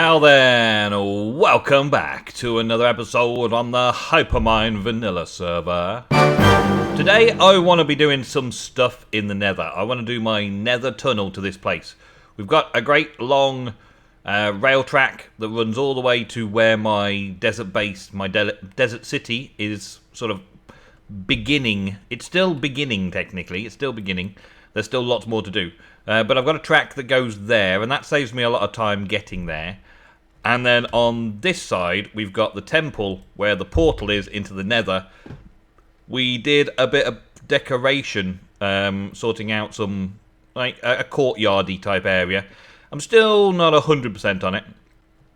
Now then, welcome back to another episode on the Hypermine vanilla server. Today I want to be doing some stuff in the nether. I want to do my nether tunnel to this place. We've got a great long rail track that runs all the way to where my desert base, my desert city is sort of beginning. It's still beginning technically, it's still beginning. There's still lots more to do. But I've got a track that goes there, and that saves me a lot of time getting there. And then on this side, we've got the temple where the portal is into the nether. We did a bit of decoration, sorting out some, like, a courtyardy type area. I'm still not 100% on it,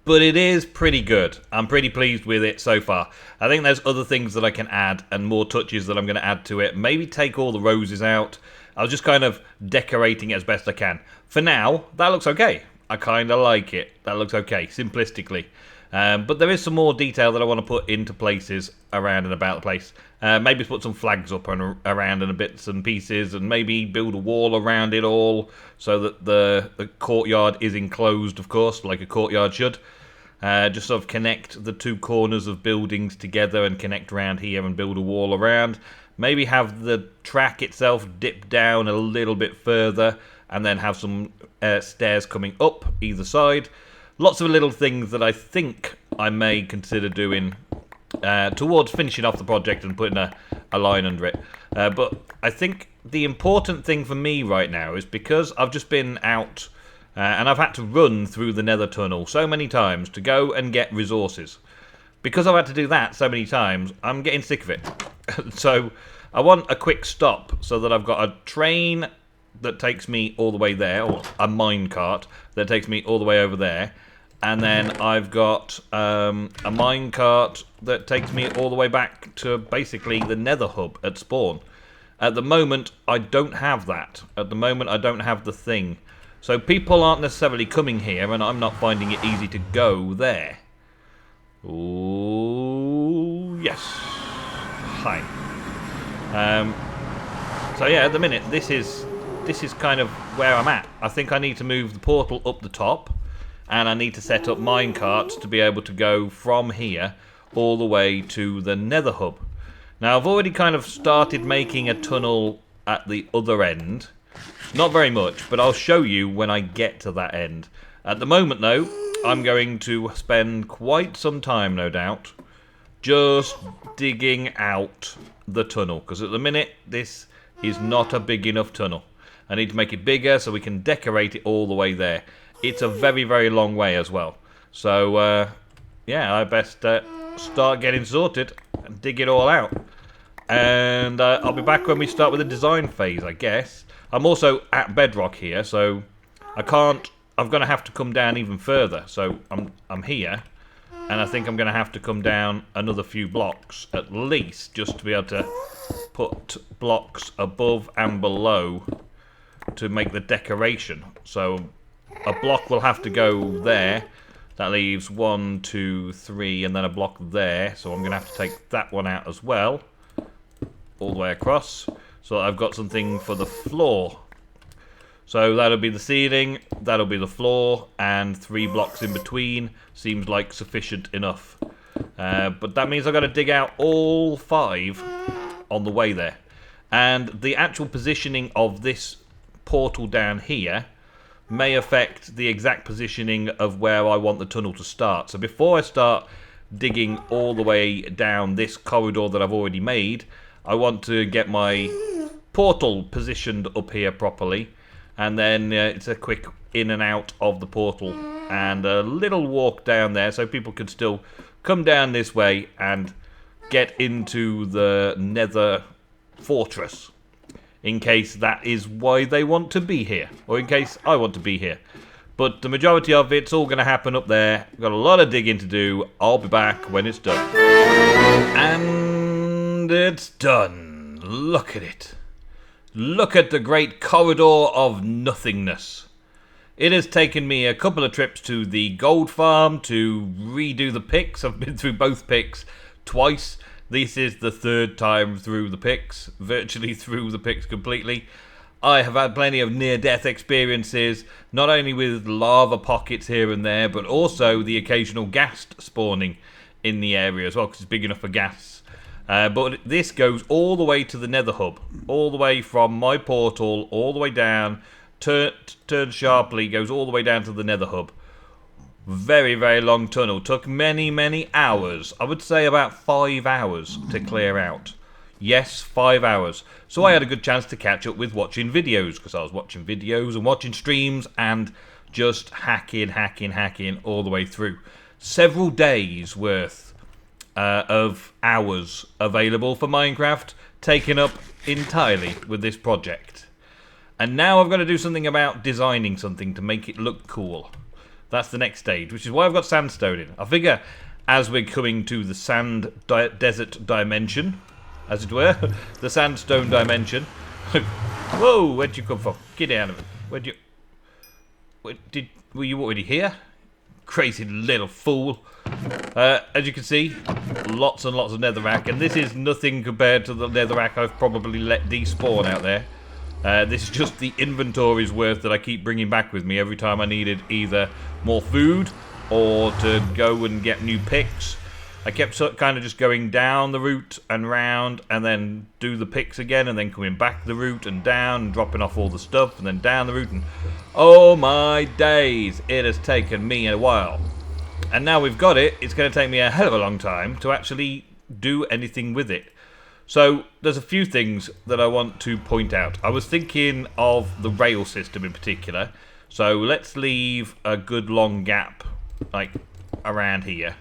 but it is pretty good. I'm pretty pleased with it so far. I think there's other things that I can add and more touches that I'm going to add to it. Maybe take all the roses out. I was just kind of decorating it as best I can. For now, that looks okay. I kind of like it. That looks okay, simplistically. But there is some more detail that I want to put into places around and about the place. Maybe put some flags up and around and bits and pieces, and maybe build a wall around it all so that the courtyard is enclosed, of course, like a courtyard should. Just sort of connect the two corners of buildings together and connect around here and build a wall around. Maybe have the track itself dip down a little bit further and then have some stairs coming up either side. Lots of little things that I think I may consider doing towards finishing off the project and putting a line under it. But I think the important thing for me right now is because I've just been out and I've had to run through the nether tunnel so many times to go and get resources. Because I've had to do that so many times, I'm getting sick of it. So I want a quick stop so that I've got a train that takes me all the way there, or a minecart that takes me all the way over there. And then I've got a minecart that takes me all the way back to basically the nether hub at spawn. At the moment, I don't have that. At the moment, I don't have the thing. So people aren't necessarily coming here, and I'm not finding it easy to go there. Oh, yes. Hi. So yeah, at the minute, this is kind of where I'm at. I think I need to move the portal up the top, and I need to set up minecarts to be able to go from here all the way to the nether hub. Now, I've already kind of started making a tunnel at the other end. Not very much, but I'll show you when I get to that end. At the moment, though, I'm going to spend quite some time, no doubt, just digging out the tunnel. Because at the minute, this is not a big enough tunnel. I need to make it bigger so we can decorate it all the way there. It's a very, very long way as well. So, yeah, I best start getting sorted and dig it all out. And I'll be back when we start with the design phase, I guess. I'm also at bedrock here, so I can't... I'm going to have to come down even further. So I'm here, and I think I'm going to have to come down another few blocks at least, just to be able to put blocks above and below to make the decoration. So a block will have to go there. That leaves 1, 2, 3, and then a block there. So I'm going to have to take that one out as well, all the way across. So I've got something for the floor. So that'll be the ceiling, that'll be the floor, and 3 blocks in between seems like sufficient enough. But that means I've got to dig out all 5 on the way there. And the actual positioning of this portal down here may affect the exact positioning of where I want the tunnel to start. So before I start digging all the way down this corridor that I've already made, I want to get my portal positioned up here properly. And then it's a quick in and out of the portal and a little walk down there so people can still come down this way and get into the nether fortress, in case that is why they want to be here, or in case I want to be here. But the majority of it's all going to happen up there. We've got a lot of digging to do. I'll be back when it's done. And it's done. Look at it. Look at the great corridor of nothingness. It has taken me a couple of trips to the gold farm to redo the picks. I've been through both picks twice. This is the 3rd time through the picks, virtually through the picks completely. I have had plenty of near-death experiences, not only with lava pockets here and there, but also the occasional ghast spawning in the area as well, because it's big enough for gas. But this goes all the way to the nether hub, all the way from my portal, all the way down, turns sharply, goes all the way down to the nether hub. Very, very long tunnel. Took many, many hours. I would say about 5 hours to clear out. Yes, 5 hours. So I had a good chance to catch up with watching videos, because I was watching videos and watching streams and just hacking all the way through. Several days worth of hours available for Minecraft, taken up entirely with this project. And now I've got to do something about designing something to make it look cool. That's the next stage, which is why I've got sandstone in. I figure as we're coming to the desert dimension, as it were, the sandstone dimension. Whoa, where'd you come from? Get out of it. Were you already here? Crazy little fool. As you can see, lots and lots of netherrack, and this is nothing compared to the netherrack I've probably let despawn out there. This is just the inventory's worth that I keep bringing back with me every time I needed either more food or to go and get new picks. I kept kind of just going down the route and round and then do the picks again and then coming back the route and down and dropping off all the stuff and then down the route, and oh my days, it has taken me a while. And now we've got it, it's going to take me a hell of a long time to actually do anything with it. So there's a few things that I want to point out. I was thinking of the rail system in particular. So let's leave a good long gap like around here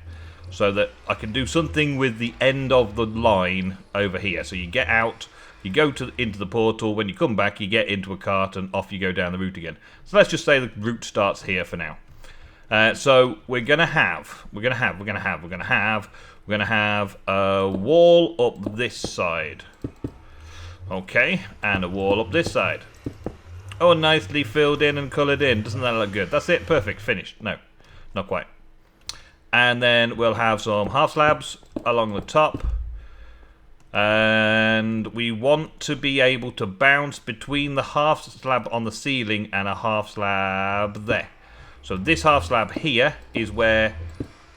so that I can do something with the end of the line over here. So you get out, you go into the portal, when you come back you get into a cart and off you go down the route again. So let's just say the route starts here for now. So we're gonna have a wall up this side. Okay, and a wall up this side. Oh, nicely filled in and coloured in. Doesn't that look good? That's it, perfect, finished. No, not quite. And then we'll have some half slabs along the top. And we want to be able to bounce between the half slab on the ceiling and a half slab there. So this half slab here is where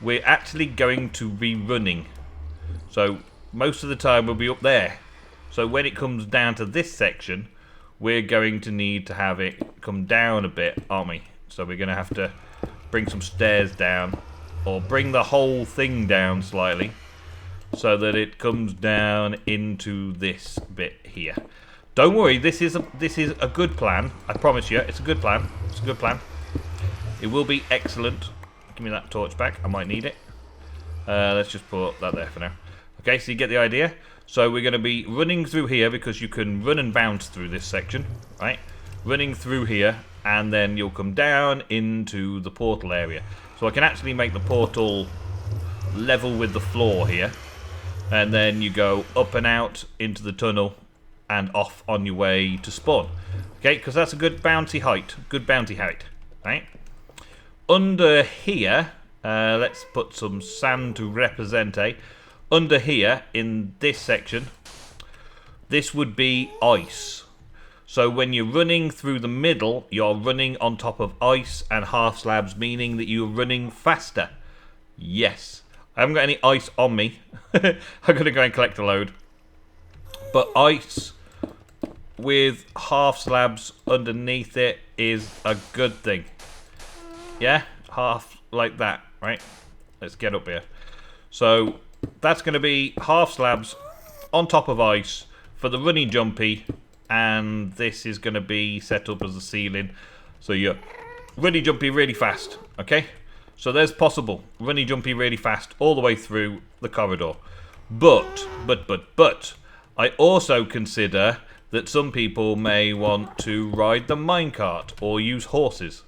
we're actually going to be running. So most of the time we'll be up there. So when it comes down to this section, we're going to need to have it come down a bit, aren't we? So we're going to have to bring some stairs down, or bring the whole thing down slightly, so that it comes down into this bit here. Don't worry, this is a good plan. I promise you, it's a good plan. It's a good plan. It will be excellent. Give me that torch back. I might need it. Let's just put that there for now. Okay, so you get the idea. So we're going to be running through here, because you can run and bounce through this section, right? Running through here, and then you'll come down into the portal area. So I can actually make the portal level with the floor here. And then you go up and out into the tunnel and off on your way to spawn. Okay, because that's a good bouncy height. Good bounty height, right? Under here, let's put some sand to represent, Under here, in this section, this would be ice. So when you're running through the middle, you're running on top of ice and half slabs, meaning that you're running faster. Yes. I haven't got any ice on me. I'm going to go and collect a load. But ice with half slabs underneath it is a good thing. Yeah? Half like that, right? Let's get up here. So that's going to be half slabs on top of ice for the running jumpy, and this is going to be set up as a ceiling. So you're running jumpy really fast, okay? So there's possible running jumpy really fast all the way through the corridor. But, I also consider that some people may want to ride the minecart or use horses.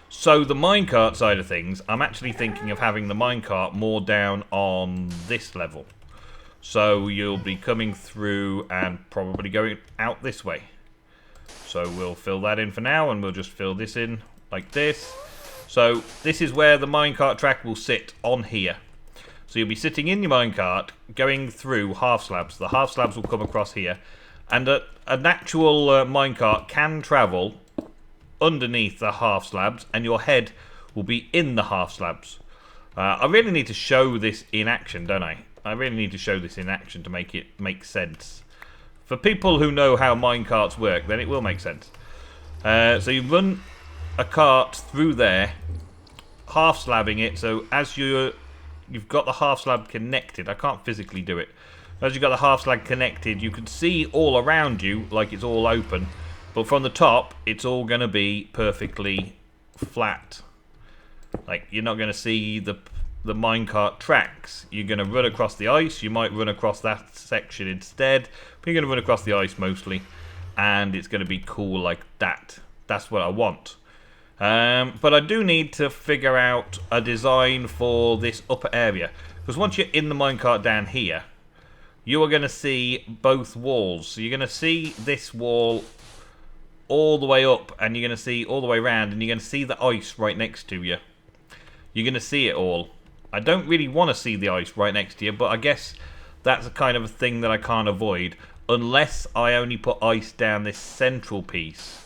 So the minecart side of things, I'm actually thinking of having the minecart more down on this level. So you'll be coming through and probably going out this way. So we'll fill that in for now, and we'll just fill this in like this. So this is where the minecart track will sit on here. So you'll be sitting in your minecart, going through half slabs. The half slabs will come across here. And an actual minecart can travel underneath the half slabs, and your head will be in the half slabs. I really need to show this in action, don't I? I really need to show this in action to make it make sense. For people who know how minecarts work, then it will make sense. So you run a cart through there, half slabbing it, so as you've got the half slab connected, I can't physically do it. As you've got the half slab connected, you can see all around you like it's all open, but from the top, it's all going to be perfectly flat. Like, you're not going to see the minecart tracks. You're going to run across the ice. You might run across that section instead, but you're going to run across the ice mostly, and it's going to be cool like that. That's what I want. But I do need to figure out a design for this upper area, because once you're in the minecart down here, you are going to see both walls. So you're going to see this wall all the way up, and you're going to see all the way around, and you're going to see the ice right next to you. You're going to see it all. I don't really want to see the ice right next to you, but I guess that's a kind of a thing that I can't avoid, unless I only put ice down this central piece.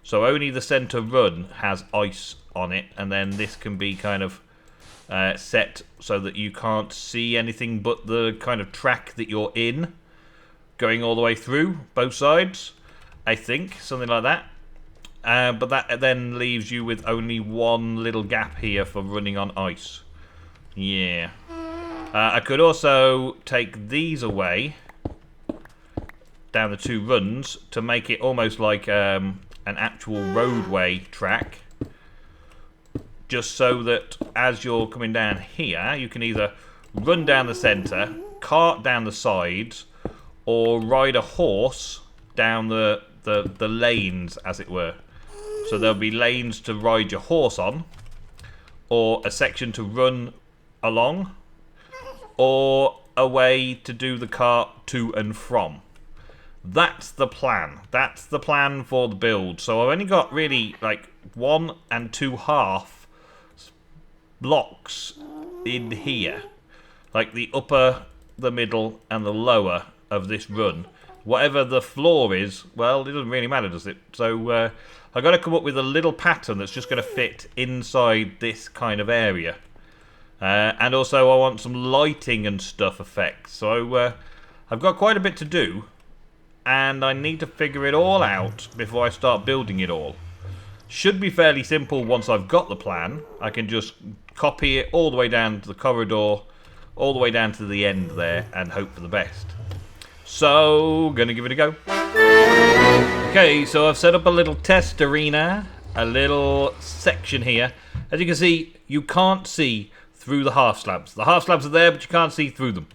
So only the center run has ice on it, and then this can be kind of set so that you can't see anything but the kind of track that you're in, going all the way through both sides. I think something like that. But that then leaves you with only one little gap here for running on ice. Yeah. I could also take these away down the two runs to make it almost like an actual roadway track, just so that as you're coming down here, you can either run down the centre, cart down the sides, or ride a horse down the lanes, as it were. So there'll be lanes to ride your horse on, or a section to run along, or a way to do the cart to and from. That's the plan. That's the plan for the build. So I've only got really like 1 and 2 half blocks in here. Like the upper, the middle, and the lower of this run. Whatever the floor is, well, it doesn't really matter, does it? So I've got to come up with a little pattern that's just going to fit inside this kind of area. And also I want some lighting and stuff effects. So I've got quite a bit to do, and I need to figure it all out before I start building it all. Should be fairly simple once I've got the plan. I can just copy it all the way down to the corridor, all the way down to the end there, and hope for the best. So, gonna give it a go. Okay, so I've set up a little test arena, a little section here. As you can see, you can't see through the half slabs. The half slabs are there, but you can't see through them.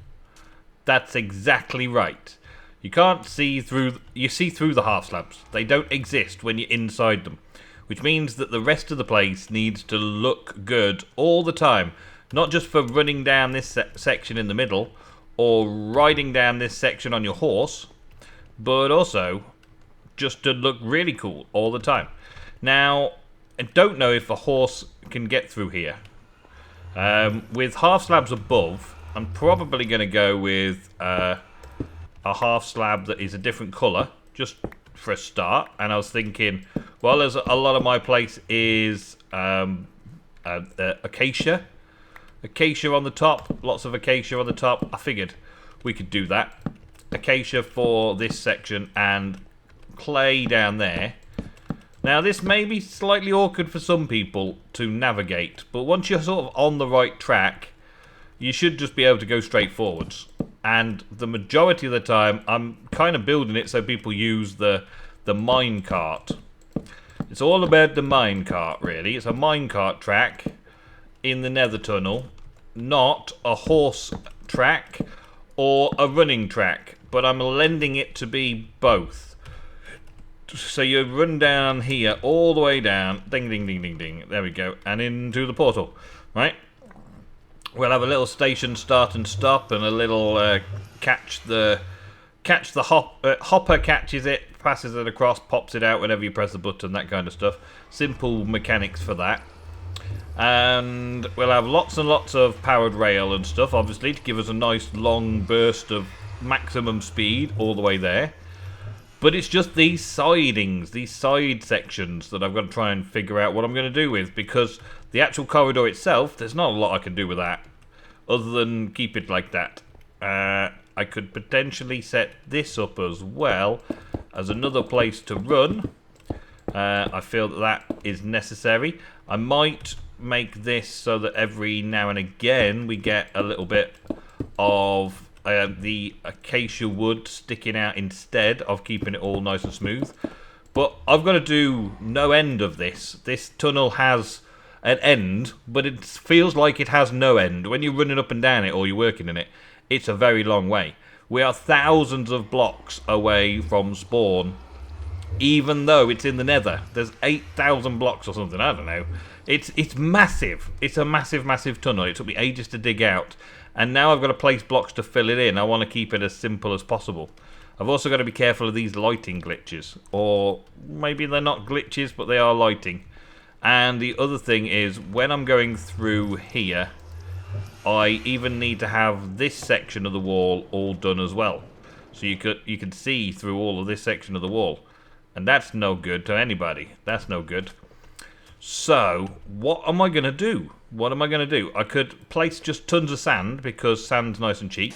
That's exactly right. You can't see through, you see through the half slabs. They don't exist when you're inside them, which means that the rest of the place needs to look good all the time. Not just for running down this section in the middle, or riding down this section on your horse, but also just to look really cool all the time. Now, I don't know if a horse can get through here. With half slabs above, I'm probably going to go with a half slab that is a different colour, just for a start. And I was thinking, well, there's a lot of my place is acacia. Acacia on the top, lots of acacia on the top. I figured we could do that. Acacia for this section and clay down there. Now this may be slightly awkward for some people to navigate, but once you're sort of on the right track, you should just be able to go straight forwards. And the majority of the time, I'm kind of building it so people use the minecart. It's all about the minecart, really. It's a minecart track in the nether tunnel, not a horse track or a running track, but I'm lending it to be both. So you run down here all the way down, ding ding ding ding ding, there we go, and into the portal, right? We'll have a little station start and stop, and a little catch the hopper catches it, passes it across, pops it out whenever you press the button, that kind of stuff. Simple mechanics for that. And we'll have lots and lots of powered rail and stuff, obviously, to give us a nice long burst of maximum speed all the way there. But it's just these sidings, these side sections that I've got to try and figure out what I'm going to do with, because the actual corridor itself, there's not a lot I can do with that, other than keep it like that. I could potentially set this up as well as another place to run. I feel that that is necessary. I might make this so that every now and again we get a little bit of the acacia wood sticking out instead of keeping it all nice and smooth. But I've got to do no end of this. This tunnel has an end, but it feels like it has no end. When you're running up and down it or you're working in it, it's a very long way. We are thousands of blocks away from spawn, even though it's in the nether. There's 8,000 blocks or something, I don't know. It's massive. It's a massive, massive tunnel. It took me ages to dig out. And now I've got to place blocks to fill it in. I want to keep it as simple as possible. I've also got to be careful of these lighting glitches. Or maybe they're not glitches, but they are lighting. And the other thing is, when I'm going through here, I even need to have this section of the wall all done as well. So you can see through all of this section of the wall. And that's no good to anybody. That's no good. So, what am I going to do? What am I going to do? I could place just tons of sand, because sand's nice and cheap.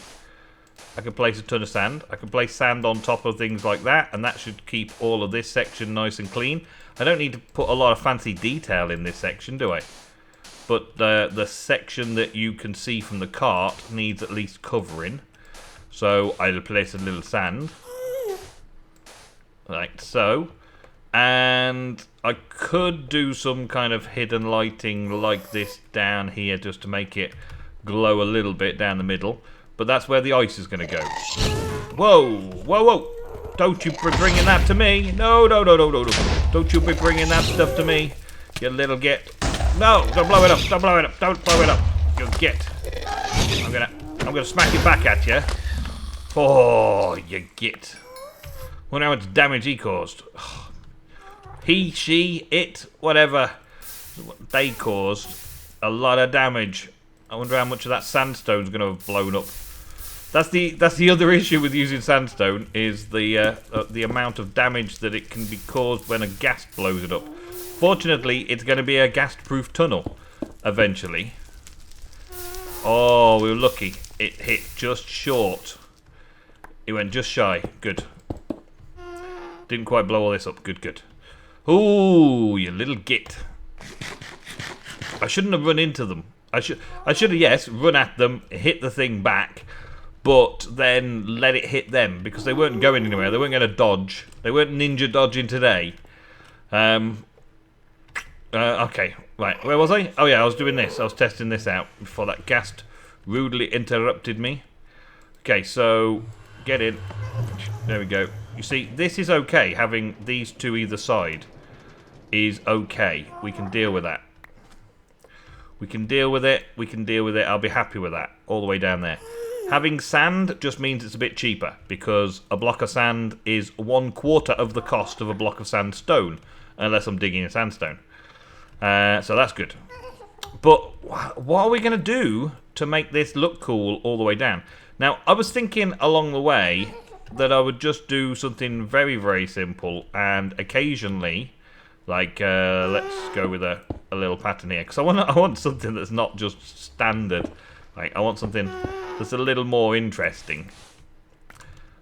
I could place a ton of sand. I could place sand on top of things like that, and that should keep all of this section nice and clean. I don't need to put a lot of fancy detail in this section, do I? But the section that you can see from the cart needs at least covering. So, I'll place a little sand. Like so. And I could do some kind of hidden lighting like this down here just to make it glow a little bit down the middle. But that's where the ice is going to go. Whoa, whoa, whoa. Don't you be bringing that to me. No, no, no, no, no, no. Don't you be bringing that stuff to me. You little git. No, don't blow it up. Don't blow it up. Don't blow it up. You git. I'm gonna smack it back at you. Oh, you git. Wonder how much damage he caused. He, she, it, whatever they caused a lot of damage. I wonder how much of that sandstone's going to have blown up. That's the other issue with using sandstone, is the amount of damage that it can be caused when a ghast blows it up. Fortunately, it's going to be a ghast-proof tunnel eventually. Oh, we were lucky. It hit just short. It went just shy. Good. Didn't quite blow all this up. Good, good. Ooh, you little git. I shouldn't have run into them. I should have, yes, run at them, hit the thing back, but then let it hit them, because they weren't going anywhere. They weren't going to dodge. They weren't ninja dodging today. Okay, right. Where was I? Oh yeah, I was doing this. I was testing this out before that ghast rudely interrupted me. Okay, so get in. There we go. You see, this is okay. Having these two either side is okay. We can deal with that. We can deal with it. We can deal with it. I'll be happy with that. All the way down there. Having sand just means it's a bit cheaper, because a block of sand is 1/4 of the cost of a block of sandstone, unless I'm digging a sandstone. So that's good. But what are we going to do to make this look cool all the way down? Now, I was thinking along the way that I would just do something very, very simple, and occasionally, like, let's go with a little pattern here, because I want something that's not just standard. Like, I want something that's a little more interesting.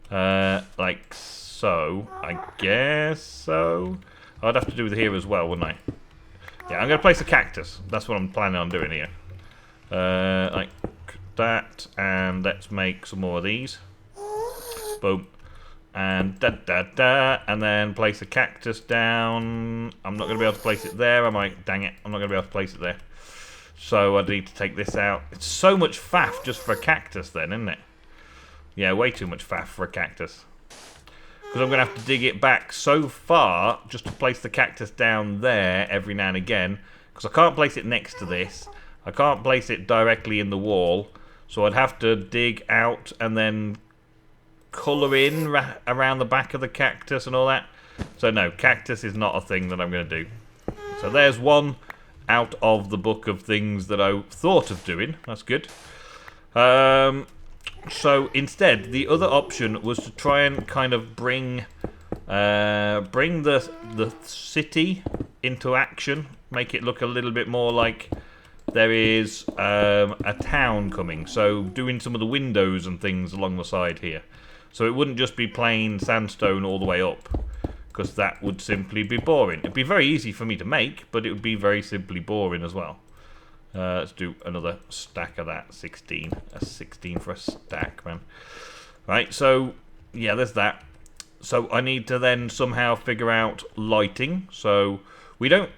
Like so, I guess so. I'd have to do with here as well, wouldn't I? Yeah, I'm going to place a cactus. That's what I'm planning on doing here. Like that, and let's make some more of these. Boom. And and then place a cactus down. I'm not going to be able to place it there, am I? Dang it, I'm not going to be able to place it there. So I need to take this out. It's so much faff just for a cactus then, isn't it? Yeah, way too much faff for a cactus. Because I'm going to have to dig it back so far just to place the cactus down there every now and again. Because I can't place it next to this. I can't place it directly in the wall. So I'd have to dig out and then colour in around the back of the cactus and all that. So no, cactus is not a thing that I'm going to do. So there's one out of the book of things that I thought of doing. That's good. So instead, the other option was to try and kind of bring Bring the city into action. Make it look a little bit more like there is a town coming. So doing some of the windows and things along the side here. So it wouldn't just be plain sandstone all the way up, because that would simply be boring. It'd be very easy for me to make, but it would be very simply boring as well. Let's do another stack of that. 16. That's 16 for a stack, man. Right, so yeah, there's that. So I need to then somehow figure out lighting. So we don't...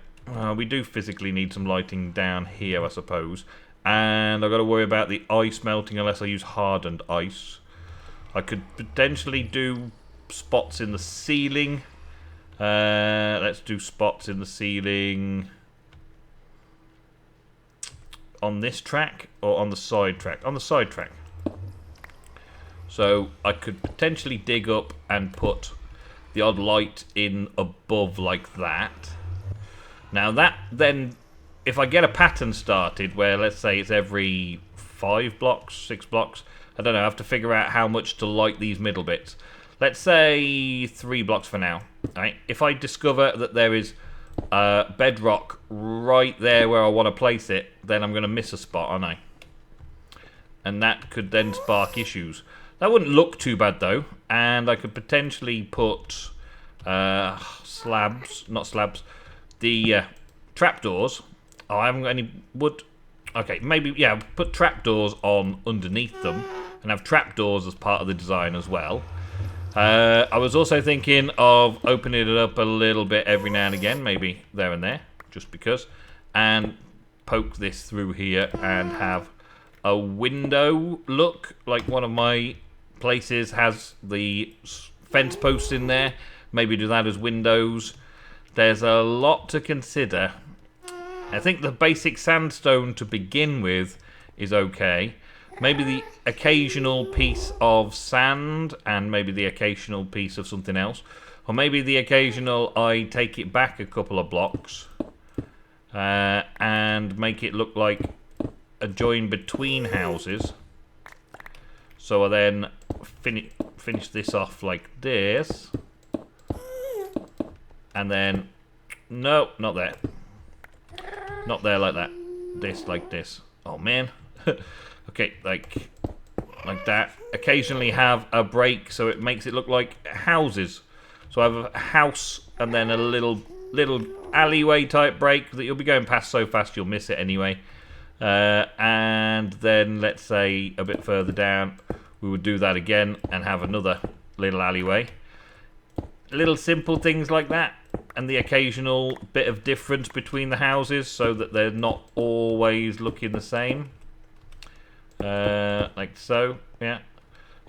we do physically need some lighting down here, I suppose. And I've got to worry about the ice melting unless I use hardened ice. I could potentially do spots in the ceiling. Let's do spots in the ceiling on this track or on the side track? On the side track. So I could potentially dig up and put the odd light in above like that. Now that then, if I get a pattern started where, let's say it's every 5 blocks, 6 blocks, I don't know, I have to figure out how much to light these middle bits. Let's say 3 blocks for now. Right? If I discover that there is bedrock right there where I want to place it, then I'm going to miss a spot, aren't I? And that could then spark issues. That wouldn't look too bad though, and I could potentially put slabs, not slabs, the trapdoors. Oh, I haven't got any wood. Okay, maybe, yeah, put trapdoors on underneath them and have trapdoors as part of the design as well. I was also thinking of opening it up a little bit every now and again, maybe there and there, just because, and poke this through here and have a window look, like one of my places has the fence posts in there. Maybe do that as windows. There's a lot to consider. I think the basic sandstone to begin with is okay. Maybe the occasional piece of sand and maybe the occasional piece of something else. Or maybe the occasional I take it back a couple of blocks and make it look like a join between houses. So I then finish this off like this. And then, no, not there. Not there like that. This like this. Oh man. Okay, like that. Occasionally have a break so it makes it look like houses. So I have a house and then a little alleyway type break that you'll be going past so fast you'll miss it anyway. And then let's say a bit further down we would do that again and have another little alleyway. Little simple things like that, and the occasional bit of difference between the houses so that they're not always looking the same. Like so, yeah.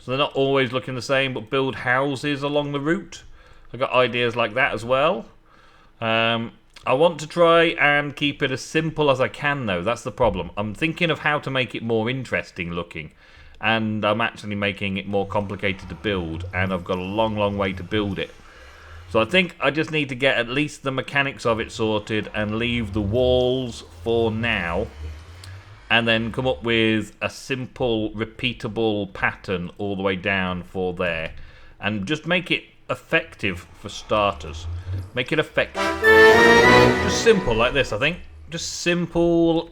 So they're not always looking the same, but build houses along the route. I've got ideas like that as well. I want to try and keep it as simple as I can, though. That's the problem. I'm thinking of how to make it more interesting looking, and I'm actually making it more complicated to build, and I've got a long, long way to build it. So I think I just need to get at least the mechanics of it sorted and leave the walls for now, and then come up with a simple, repeatable pattern all the way down for there, and just make it effective for starters. Make it effective. Just simple like this, I think. Just simple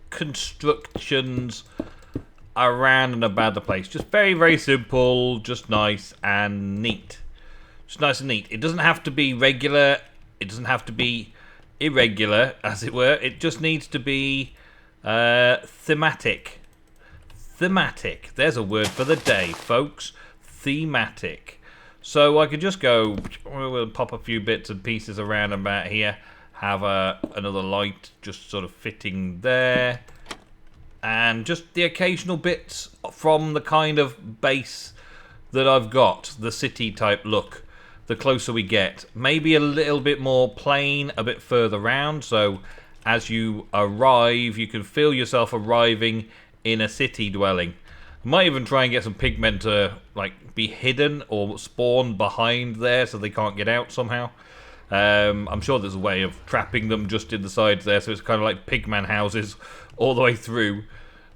constructions around and about the place. Just very, very simple, just nice and neat. Just nice and neat. It doesn't have to be regular. It doesn't have to be irregular, as it were. It just needs to be thematic. Thematic. There's a word for the day, folks. Thematic. So I could just go, we'll pop a few bits and pieces around about here. Have another light just sort of fitting there. And just the occasional bits from the kind of base that I've got. The city type look. The closer we get. Maybe a little bit more plain, a bit further round. So as you arrive, you can feel yourself arriving in a city dwelling. I might even try and get some pigment to like be hidden or spawn behind there so they can't get out somehow. I'm sure there's a way of trapping them just in the sides there, so it's kind of like pigman houses all the way through.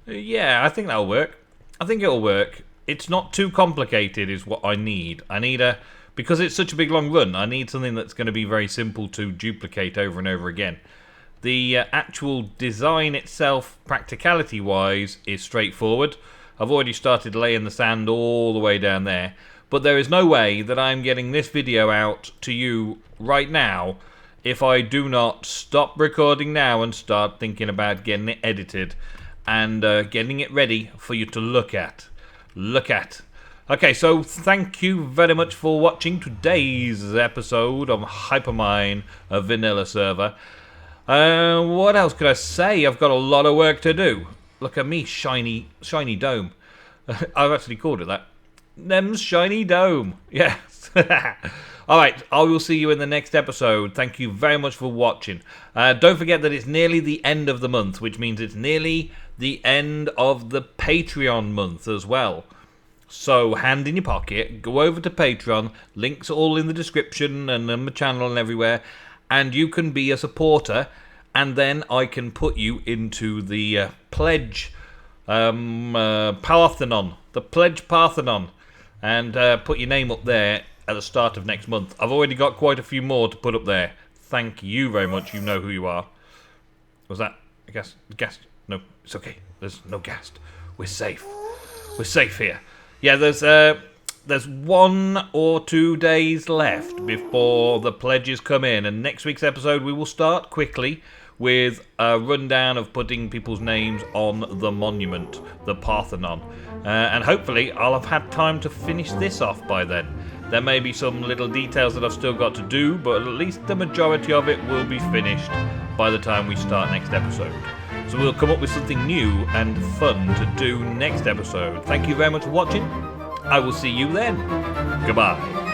Yeah, I think that'll work. I think it'll work. It's not too complicated is what I need. I need a because it's such a big long run, I need something that's going to be very simple to duplicate over and over again. The actual design itself, practicality-wise, is straightforward. I've already started laying the sand all the way down there, but there is no way that I'm getting this video out to you right now if I do not stop recording now and start thinking about getting it edited and getting it ready for you to look at. Okay, so thank you very much for watching today's episode of Hypermine, a vanilla server. What else could I say? I've got a lot of work to do. Look at me, shiny dome. I've actually called it that. Nem's shiny dome. Yes. Alright, I will see you in the next episode. Thank you very much for watching. Don't forget that it's nearly the end of the month, which means it's nearly the end of the Patreon month as well. So, hand in your pocket, go over to Patreon, links are all in the description and on the channel and everywhere, and you can be a supporter, and then I can put you into the Pledge Parthenon, the Pledge Parthenon, and put your name up there at the start of next month. I've already got quite a few more to put up there. Thank you very much, you know who you are. Was that a ghast? No, it's okay, there's no ghast. We're safe. We're safe here. Yeah, there's 1 or 2 days left before the pledges come in, and next week's episode we will start quickly with a rundown of putting people's names on the monument, the Parthenon, and hopefully I'll have had time to finish this off by then. There may be some little details that I've still got to do, but at least the majority of it will be finished by the time we start next episode. So we'll come up with something new and fun to do next episode. Thank you very much for watching. I will see you then. Goodbye.